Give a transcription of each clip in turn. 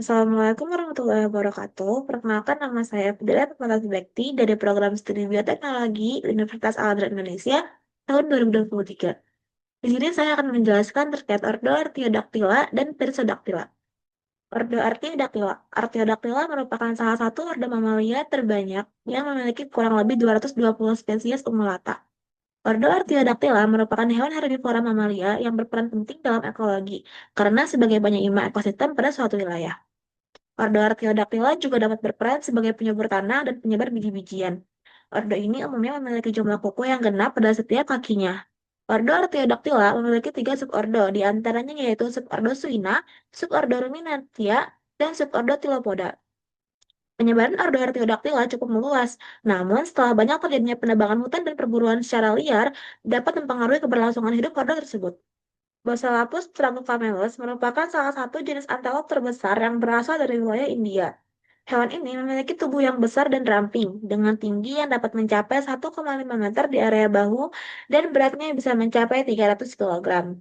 Assalamualaikum warahmatullahi wabarakatuh. Perkenalkan nama saya Fidela Fatmawati Bekti dari Program Studi Bioteknologi Universitas Al-Azhar Indonesia tahun 2023. Di sini saya akan menjelaskan terkait ordo Artiodactyla dan Perissodactyla. Ordo Artiodactyla. Artiodactyla merupakan salah satu ordo mamalia terbanyak yang memiliki kurang lebih 220 spesies umulata. Ordo Artiodactyla merupakan hewan herbivora mamalia yang berperan penting dalam ekologi karena sebagai penyeimbang ekosistem pada suatu wilayah. Ordo Artiodactyla juga dapat berperan sebagai penyubur tanah dan penyebar biji-bijian. Ordo ini umumnya memiliki jumlah kuku yang genap pada setiap kakinya. Ordo Artiodactyla memiliki tiga subordo, di antaranya yaitu subordo Suina, subordo Ruminantia, dan subordo Tylopoda. Penyebaran Ordo Artiodactyla cukup meluas, namun setelah banyak terjadinya penebangan hutan dan perburuan secara liar, dapat mempengaruhi keberlangsungan hidup ordo tersebut. Basilampus tragocamelus merupakan salah satu jenis antelop terbesar yang berasal dari wilayah India. Hewan ini memiliki tubuh yang besar dan ramping, dengan tinggi yang dapat mencapai 1,5 meter di area bahu dan beratnya bisa mencapai 300 kilogram.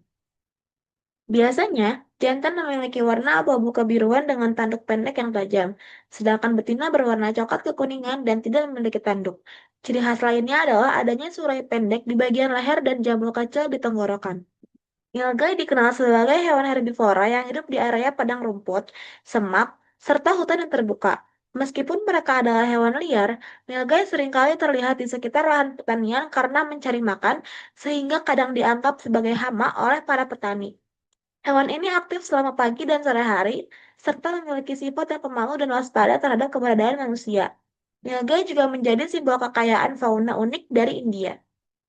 Biasanya, jantan memiliki warna abu-abu kebiruan dengan tanduk pendek yang tajam, sedangkan betina berwarna coklat kekuningan dan tidak memiliki tanduk. Ciri khas lainnya adalah adanya surai pendek di bagian leher dan jambul kecil di tenggorokan. Nilgai dikenal sebagai hewan herbivora yang hidup di area padang rumput, semak, serta hutan yang terbuka. Meskipun mereka adalah hewan liar, nilgai seringkali terlihat di sekitar lahan pertanian karena mencari makan, sehingga kadang dianggap sebagai hama oleh para petani. Hewan ini aktif selama pagi dan sore hari, serta memiliki sifat yang pemalu dan waspada terhadap keberadaan manusia. Nilgai juga menjadi simbol kekayaan fauna unik dari India.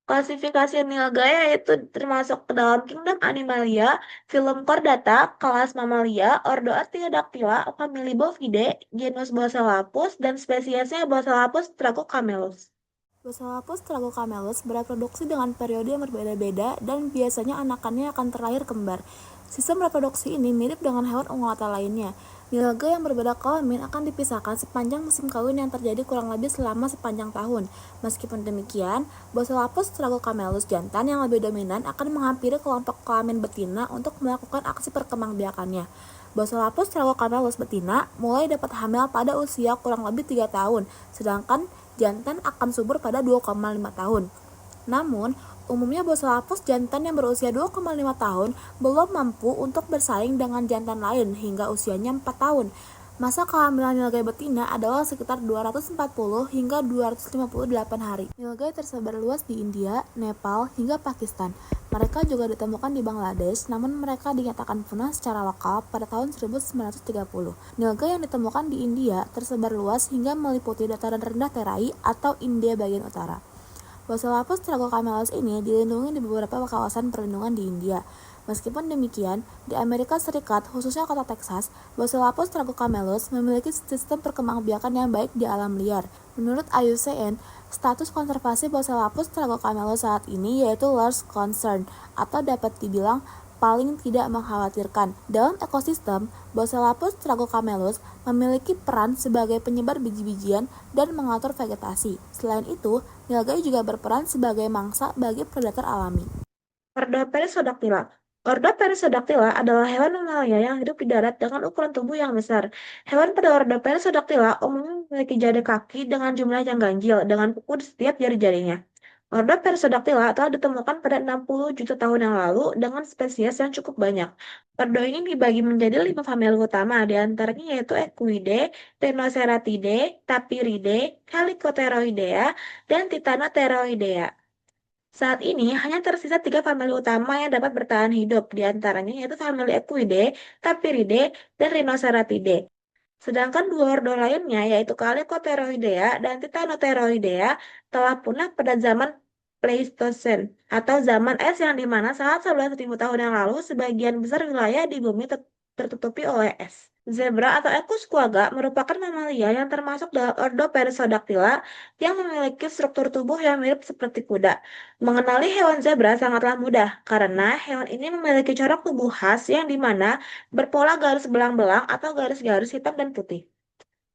Klasifikasi nilgaya itu termasuk ke dalam kingdom Animalia, film Chordata, kelas Mamalia, ordo Artiodactyla, famili Bovidae, genus Basilampus, dan spesiesnya Basilampus tragocamelus. Basilampus tragocamelus bereproduksi dengan periode yang berbeda-beda dan biasanya anakannya akan terlahir kembar. Sistem reproduksi ini mirip dengan hewan ungulata lainnya. Nilai yang berbeda kelamin akan dipisahkan sepanjang musim kawin yang terjadi kurang lebih selama sepanjang tahun. Meskipun demikian, Basilampus tragocamelus jantan yang lebih dominan akan menghampiri kelompok kelamin betina untuk melakukan aksi perkembangbiakannya. Basilampus tragocamelus betina mulai dapat hamil pada usia kurang lebih 3 tahun, sedangkan jantan akan subur pada 2,5 tahun. Namun, umumnya Basilampus jantan yang berusia 2,5 tahun belum mampu untuk bersaing dengan jantan lain hingga usianya 4 tahun. Masa kehamilan nilgai betina adalah sekitar 240 hingga 258 hari. Nilgai tersebar luas di India, Nepal, hingga Pakistan. Mereka juga ditemukan di Bangladesh, namun mereka dinyatakan punah secara lokal pada tahun 1930. Nilgai yang ditemukan di India tersebar luas hingga meliputi dataran rendah Terai atau India bagian utara. Basilampus tragocamelus ini dilindungi di beberapa kawasan perlindungan di India. Meskipun demikian, di Amerika Serikat, khususnya kota Texas, Basilampus tragocamelus memiliki sistem perkembangbiakan yang baik di alam liar. Menurut IUCN, status konservasi Basilampus tragocamelus saat ini yaitu large concern atau dapat dibilang paling tidak mengkhawatirkan. Dalam ekosistem, Basilampus tragocamelus memiliki peran sebagai penyebar biji-bijian dan mengatur vegetasi. Selain itu, nilgai juga berperan sebagai mangsa bagi predator alami. Ordo Perissodactyla. Ordo Perissodactyla adalah hewan mamalia yang hidup di darat dengan ukuran tubuh yang besar. Hewan pada ordo Perissodactyla umumnya memiliki jari kaki dengan jumlah yang ganjil dengan kuku di setiap jari-jarinya. Ordo Perissodactyla telah ditemukan pada 60 juta tahun yang lalu dengan spesies yang cukup banyak. Ordo ini dibagi menjadi 5 famili utama, di antaranya yaitu Equidae, Rhinoceratidae, Tapiridae, Helicotheroidea, dan Titanotheroidea. Saat ini hanya tersisa tiga famili utama yang dapat bertahan hidup, di antaranya yaitu famili Equidae, Tapiridae, dan Rhinoceratidae. Sedangkan dua ordo lainnya yaitu Chalicotheroidea dan Titanotheroidea telah punah pada zaman Pleistocene atau zaman es yang dimana saat 11.000 tahun yang lalu sebagian besar wilayah di bumi tertutupi oleh es. Zebra atau Equus quagga merupakan mamalia yang termasuk dalam ordo Perissodactyla yang memiliki struktur tubuh yang mirip seperti kuda. Mengenali hewan zebra sangatlah mudah karena hewan ini memiliki corak tubuh khas yang dimana berpola garis belang-belang atau garis-garis hitam dan putih.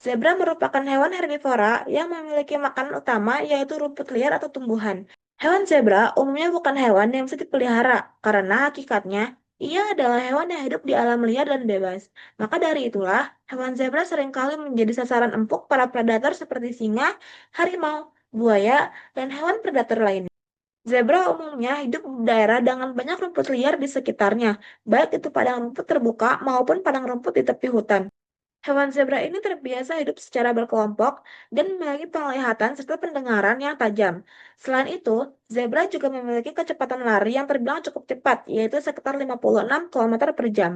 Zebra merupakan hewan herbivora yang memiliki makanan utama yaitu rumput liar atau tumbuhan. Hewan zebra umumnya bukan hewan yang bisa dipelihara karena hakikatnya Ia adalah hewan yang hidup di alam liar dan bebas. Maka dari itulah, hewan zebra seringkali menjadi sasaran empuk para predator seperti singa, harimau, buaya, dan hewan predator lainnya. Zebra umumnya hidup di daerah dengan banyak rumput liar di sekitarnya, baik itu padang rumput terbuka maupun padang rumput di tepi hutan. Hewan zebra ini terbiasa hidup secara berkelompok dan memiliki penglihatan serta pendengaran yang tajam. Selain itu, zebra juga memiliki kecepatan lari yang terbilang cukup cepat, yaitu sekitar 56 km per jam.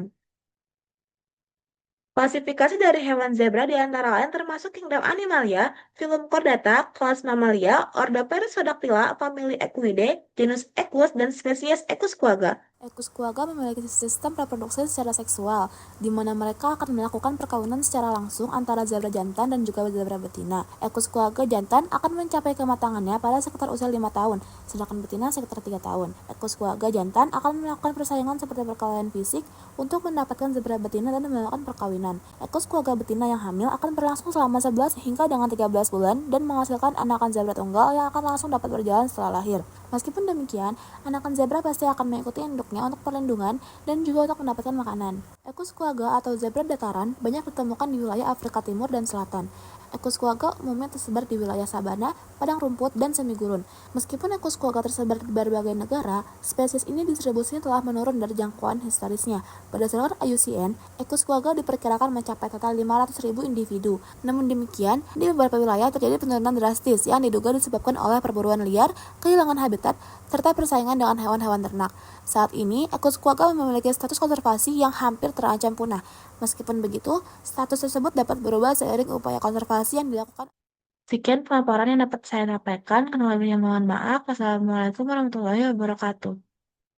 Klasifikasi dari hewan zebra di antara lain termasuk kingdom Animalia, filum Chordata, kelas Mammalia, ordo Perissodactyla, famili Equidae, genus Equus, dan spesies Equus quagga. Equus quagga memiliki sistem reproduksi secara seksual, di mana mereka akan melakukan perkawinan secara langsung antara zebra jantan dan juga zebra betina. Equus quagga jantan akan mencapai kematangannya pada sekitar usia 5 tahun, sedangkan betina sekitar 3 tahun. Equus quagga jantan akan melakukan persaingan seperti perkelahian fisik untuk mendapatkan zebra betina dan melakukan perkawinan. Equus quagga betina yang hamil akan berlangsung selama 11 hingga dengan 13 bulan dan menghasilkan anakan zebra tunggal yang akan langsung dapat berjalan setelah lahir. Meskipun demikian, anakan zebra pasti akan mengikuti induknya untuk perlindungan dan juga untuk mendapatkan makanan. Equus quagga atau zebra dataran banyak ditemukan di wilayah Afrika Timur dan Selatan. Equus quagga umumnya tersebar di wilayah sabana, padang rumput, dan semi gurun. Meskipun Equus quagga tersebar di berbagai negara, spesies ini distribusinya telah menurun dari jangkauan historisnya. Berdasarkan IUCN, Equus quagga diperkirakan mencapai total 500.000 individu. Namun demikian, di beberapa wilayah terjadi penurunan drastis yang diduga disebabkan oleh perburuan liar, kehilangan habitat, serta persaingan dengan hewan-hewan ternak. Saat ini, Equus quagga memiliki status konservasi yang hampir terancam punah. Meskipun begitu, status tersebut dapat berubah seiring upaya konservasi yang dilakukan. Sekian pelaporan yang dapat saya sampaikan. Kurang lebihnya mohon maaf. Wassalamualaikum warahmatullahi wabarakatuh.